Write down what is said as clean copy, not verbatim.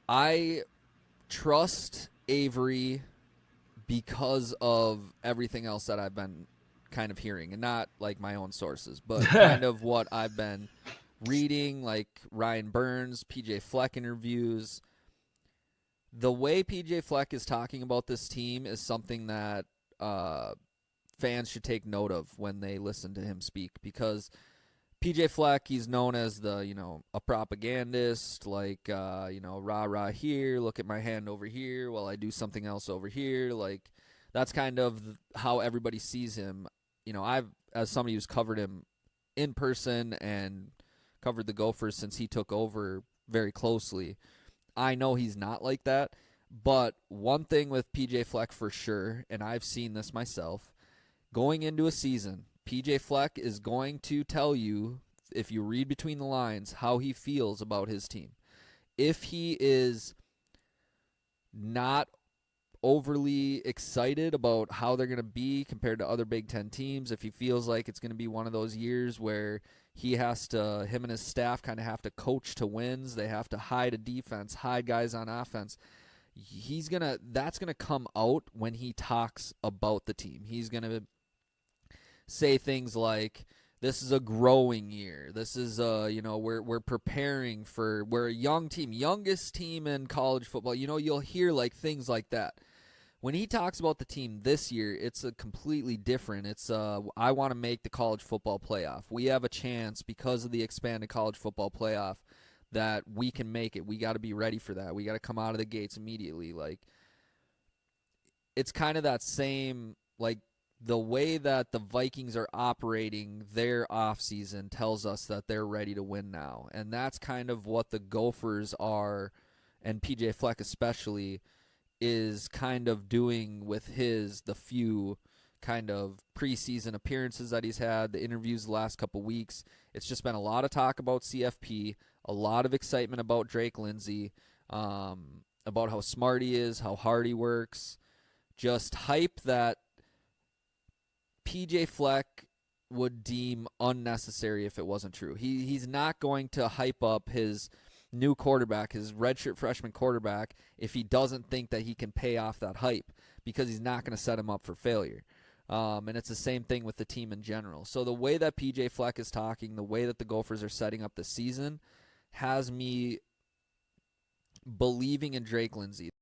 I trust Avery because of everything else that I've been kind of hearing, and not like my own sources, but kind of what I've been reading, like Ryan Burns, PJ Fleck interviews. The way PJ Fleck is talking about this team is something that uh, fans should take note of when they listen to him speak, because PJ Fleck, he's known as the, a propagandist, like, rah rah here, look at my hand over here while I do something else over here. Like, that's kind of how everybody sees him. As somebody who's covered him in person and covered the Gophers since he took over very closely, I know he's not like that. But one thing with PJ Fleck for sure, and I've seen this myself, going into a season, PJ Fleck is going to tell you, if you read between the lines, how he feels about his team. If he is not overly excited about how they're going to be compared to other Big Ten teams, if he feels like it's going to be one of those years where him and his staff kind of have to coach to wins, they have to hide a defense, hide guys on offense, that's gonna come out when he talks about the team. He's gonna say things like, "This is a growing year. This is we're preparing we're a young team, youngest team in college football." You'll hear like things like that. When he talks about the team this year, it's a completely different. It's I want to make the college football playoff. We have a chance because of the expanded college football playoff that we can make it. We got to be ready for that. We got to come out of the gates immediately. Like, it's kind of that same, like, the way that the Vikings are operating their offseason tells us that they're ready to win now. And that's kind of what the Gophers are, and PJ Fleck especially, is kind of doing with the few kind of preseason appearances that he's had, the interviews the last couple weeks. It's just been a lot of talk about CFP, a lot of excitement about Drake Lindsey, about how smart he is, how hard he works, just hype that PJ Fleck would deem unnecessary if it wasn't true. He's not going to hype up his new quarterback, his redshirt freshman quarterback, if he doesn't think that he can pay off that hype, because he's not going to set him up for failure. And it's the same thing with the team in general. So the way that PJ Fleck is talking, the way that the Gophers are setting up the season, has me believing in Drake Lindsey.